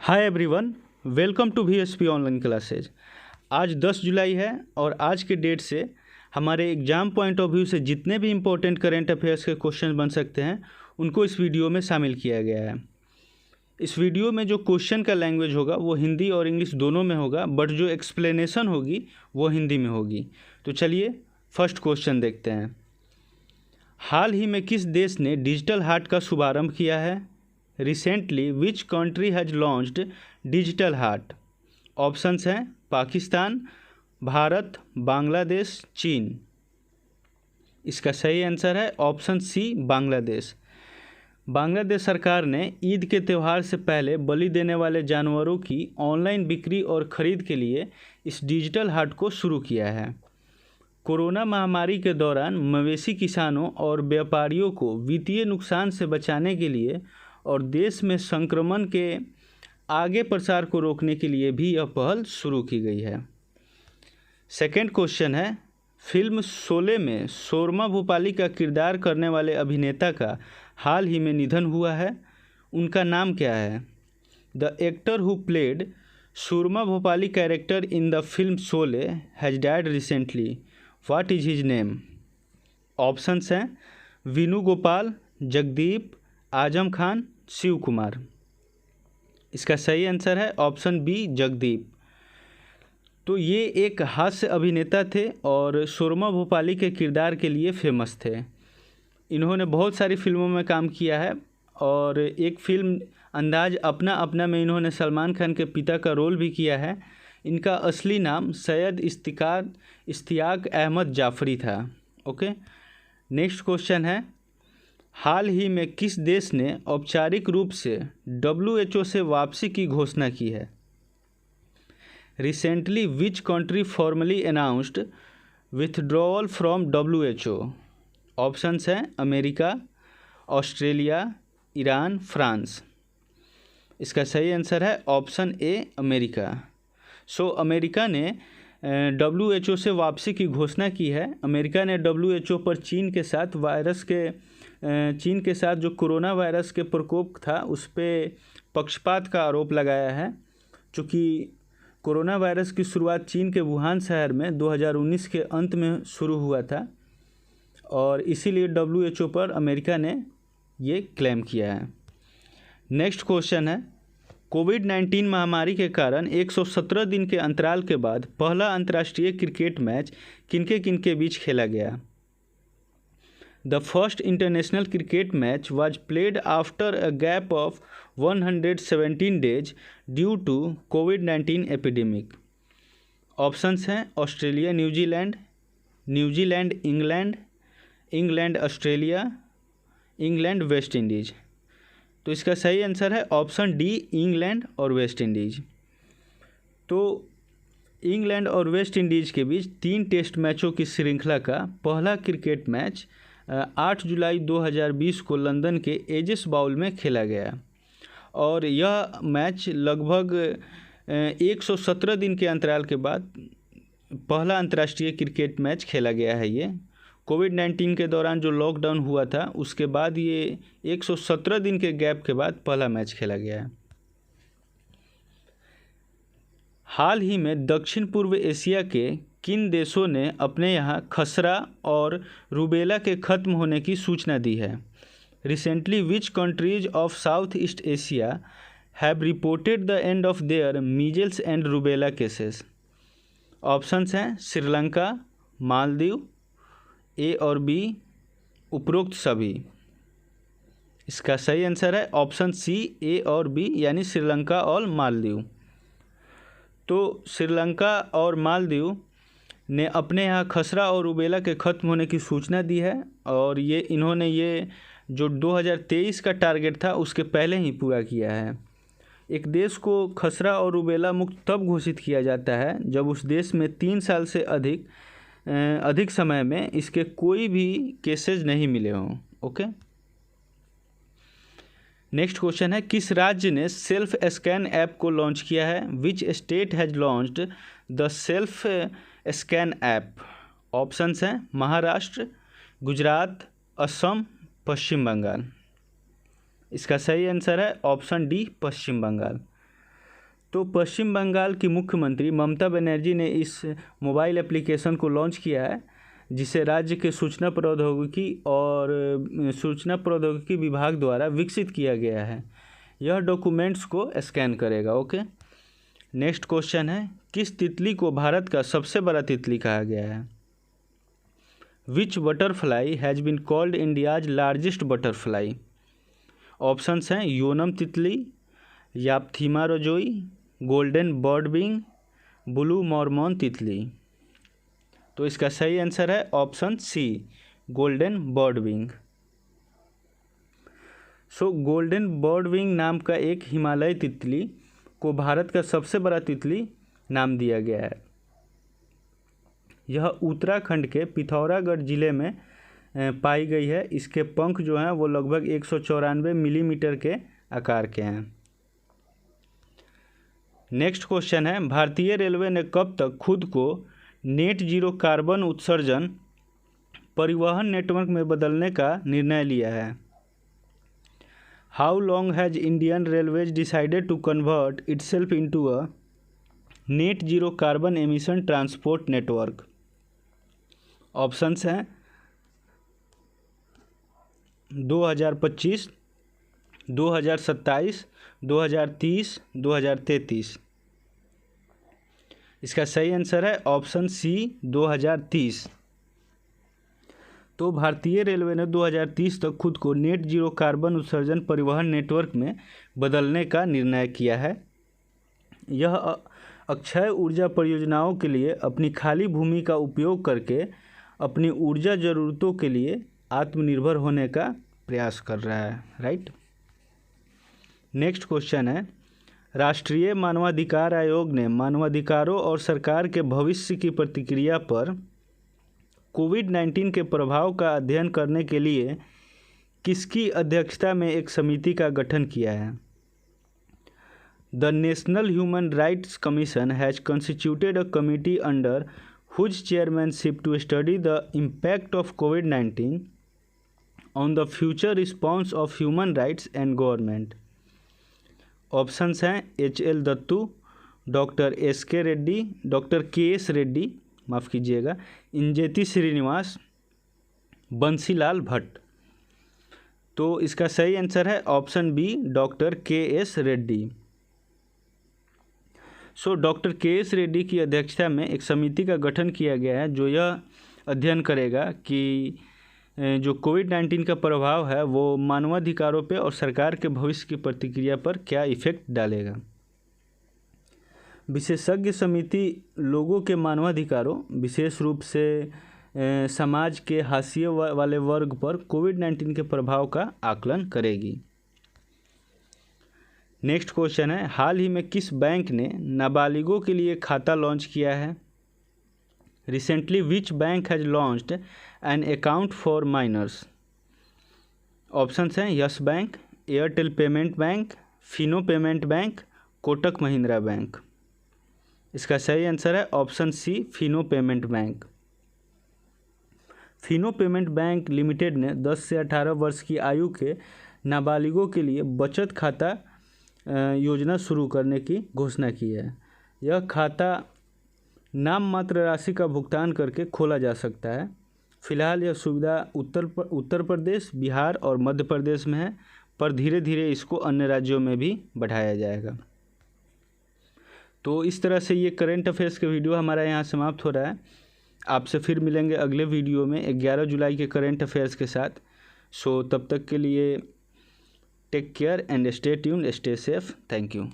Hi everyone, welcome to VSP online classes. आज 10 जुलाई है और आज के डेट से हमारे एग्ज़ाम पॉइंट ऑफ व्यू से जितने भी इम्पोर्टेंट करेंट अफेयर्स के क्वेश्चन बन सकते हैं उनको इस वीडियो में शामिल किया गया है। इस वीडियो में जो क्वेश्चन का लैंग्वेज होगा वो हिंदी और इंग्लिश दोनों में होगा, बट जो एक्सप्लेनेशन होगी वो हिंदी में होगी। तो चलिए फर्स्ट क्वेश्चन देखते हैं। हाल ही में किस देश ने डिजिटल हार्ट का शुभारंभ किया है? Recently which country has launched digital heart? Options हैं पाकिस्तान, भारत, बांग्लादेश, चीन। इसका सही आंसर है ऑप्शन सी, बांग्लादेश। बांग्लादेश सरकार ने ईद के त्यौहार से पहले बलि देने वाले जानवरों की ऑनलाइन बिक्री और ख़रीद के लिए इस डिजिटल हार्ट को शुरू किया है। कोरोना महामारी के दौरान मवेशी किसानों और व्यापारियों को वित्तीय नुकसान से बचाने के लिए और देश में संक्रमण के आगे प्रसार को रोकने के लिए भी यह पहल शुरू की गई है। सेकंड क्वेश्चन है, फिल्म शोले में शोरमा भोपाली का किरदार करने वाले अभिनेता का हाल ही में निधन हुआ है। उनका नाम क्या है? The actor who played shawarma Bhopali character in the film Sholay has died recently. What is his name? Options हैं वेणुगोपाल, जगदीप, आजम खान, शिव कुमार। इसका सही आंसर है ऑप्शन बी, जगदीप। तो ये एक हास्य अभिनेता थे और शोरमा भोपाली के किरदार के लिए फेमस थे। इन्होंने बहुत सारी फिल्मों में काम किया है और एक फिल्म अंदाज अपना अपना में इन्होंने सलमान खान के पिता का रोल भी किया है। इनका असली नाम सैयद इश्तियाक अहमद जाफरी था। ओके, नेक्स्ट क्वेश्चन है, हाल ही में किस देश ने औपचारिक रूप से WHO से वापसी की घोषणा की है? Recently which country formally announced withdrawal from WHO? Options हैं अमेरिका, ऑस्ट्रेलिया, ईरान, फ्रांस। इसका सही आंसर है ऑप्शन ए, अमेरिका। अमेरिका ने WHO से वापसी की घोषणा की है। अमेरिका ने WHO पर चीन के साथ जो कोरोना वायरस के प्रकोप था उस पर पक्षपात का आरोप लगाया है। चूँकि कोरोना वायरस की शुरुआत चीन के वुहान शहर में 2019 के अंत में शुरू हुआ था और इसीलिए WHO पर अमेरिका ने ये क्लेम किया है। नेक्स्ट क्वेश्चन है, कोविड-19 महामारी के कारण 117 दिन के अंतराल के बाद पहला अंतर्राष्ट्रीय क्रिकेट मैच किनके बीच खेला गया? The first international cricket match was played after a gap of 117 days due to COVID-19 epidemic. Options हैं Australia New Zealand, New Zealand England, England Australia, England West Indies. तो इसका सही आंसर है ऑप्शन डी, इंग्लैंड और West Indies. तो England और West Indies के बीच 3 टेस्ट मैचों की श्रृंखला का पहला क्रिकेट मैच 8 जुलाई 2020 को लंदन के एजेस बाउल में खेला गया और यह मैच लगभग 117 दिन के अंतराल के बाद पहला अंतर्राष्ट्रीय क्रिकेट मैच खेला गया है। ये कोविड-19 के दौरान जो लॉकडाउन हुआ था उसके बाद ये 117 दिन के गैप के बाद पहला मैच खेला गया है। हाल ही में दक्षिण पूर्व एशिया के किन देशों ने अपने यहाँ खसरा और रूबेला के खत्म होने की सूचना दी है? Recently which countries of south east Asia have reported the end of their measles and rubella cases? Options हैं श्रीलंका, मालदीव, ए और बी, उपरोक्त सभी। इसका सही आंसर है ऑप्शन सी, ए और बी, यानी श्रीलंका और मालदीव। तो श्रीलंका और मालदीव ने अपने यहाँ खसरा और रूबेला के ख़त्म होने की सूचना दी है और इन्होंने ये जो 2023 का टारगेट था उसके पहले ही पूरा किया है। एक देश को खसरा और रूबेला मुक्त तब घोषित किया जाता है जब उस देश में 3 साल से अधिक समय में इसके कोई भी केसेज नहीं मिले हों। ओके, नेक्स्ट क्वेश्चन है, किस राज्य ने सेल्फ स्कैन ऐप को लॉन्च किया है? Which state has launched the self scan app? Options हैं महाराष्ट्र, गुजरात, असम, पश्चिम बंगाल। इसका सही आंसर है ऑप्शन डी, पश्चिम बंगाल। तो पश्चिम बंगाल की मुख्यमंत्री ममता बनर्जी ने इस मोबाइल एप्लीकेशन को लॉन्च किया है, जिसे राज्य के सूचना प्रौद्योगिकी विभाग द्वारा विकसित किया गया है। यह डॉक्यूमेंट्स को स्कैन करेगा। ओके, नेक्स्ट क्वेश्चन है, किस तितली को भारत का सबसे बड़ा तितली कहा गया है? Which butterfly has been called India's largest butterfly? Options हैं योनम तितली, यापथीमा रजोई, गोल्डन बर्डविंग, ब्लू मॉर्मॉन तितली। तो इसका सही आंसर है option C, golden birdwing. So golden birdwing नाम का एक हिमालय तितली को भारत का सबसे बड़ा तितली नाम दिया गया है। यह उत्तराखंड के पिथौरागढ़ जिले में पाई गई है। इसके पंख जो हैं वो लगभग 194 मिलीमीटर के आकार के हैं। नेक्स्ट क्वेश्चन है, भारतीय रेलवे ने कब तक खुद को नेट जीरो कार्बन उत्सर्जन परिवहन नेटवर्क में बदलने का निर्णय लिया है? How long has Indian Railways decided to convert itself into a net zero carbon emission transport network? Options हैं 2025, 2027, 2030, 2033। इसका सही आंसर है ऑप्शन सी, 2030। तो भारतीय रेलवे ने 2030 तक खुद को नेट जीरो कार्बन उत्सर्जन परिवहन नेटवर्क में बदलने का निर्णय किया है। यह अक्षय ऊर्जा परियोजनाओं के लिए अपनी खाली भूमि का उपयोग करके अपनी ऊर्जा ज़रूरतों के लिए आत्मनिर्भर होने का प्रयास कर रहा है। राइट। नेक्स्ट क्वेश्चन है, राष्ट्रीय मानवाधिकार आयोग ने मानवाधिकारों और सरकार के भविष्य की प्रतिक्रिया पर कोविड-19 के प्रभाव का अध्ययन करने के लिए किसकी अध्यक्षता में एक समिति का गठन किया है? The national human rights commission has constituted a committee under whose chairmanship to study the impact of COVID-19 on the future response of human rights and government. Options हैं HL Dattu, doctor SK Reddy, doctor KS Reddy, माफ़ कीजिएगा, इंजेति श्रीनिवास, बंसीलाल भट्ट। तो इसका सही answer है option B, doctor KS Reddy. So doctor KS Reddy की अध्यक्षता में एक समिति का गठन किया गया है जो यह अध्ययन करेगा कि जो कोविड-19 का प्रभाव है वो मानवाधिकारों पे और सरकार के भविष्य की प्रतिक्रिया पर क्या इफ़ेक्ट डालेगा। विशेषज्ञ समिति लोगों के मानवाधिकारों, विशेष रूप से समाज के हाशिए वाले वर्ग पर कोविड-19 के प्रभाव का आकलन करेगी। नेक्स्ट क्वेश्चन है, हाल ही में किस बैंक ने नाबालिगों के लिए खाता लॉन्च किया है? Recently which bank has launched an account for minors? Options हैं Yes Bank, Airtel payment bank, Fino payment bank, Kotak Mahindra bank. इसका सही आंसर है option C, Fino payment bank. Fino payment bank limited ने 10 से 18 वर्ष की आयु के नाबालिगों के लिए बचत खाता योजना शुरू करने की घोषणा की है। यह खाता नाम मात्र राशि का भुगतान करके खोला जा सकता है। फिलहाल यह सुविधा उत्तर प्रदेश, बिहार और मध्य प्रदेश में है, पर धीरे धीरे इसको अन्य राज्यों में भी बढ़ाया जाएगा। तो इस तरह से ये करंट अफेयर्स का वीडियो हमारा यहाँ समाप्त हो रहा है। आपसे फिर मिलेंगे अगले वीडियो में 11 जुलाई के करंट अफेयर्स के साथ। सो तब तक के लिए take care and stay tuned, stay safe. Thank you.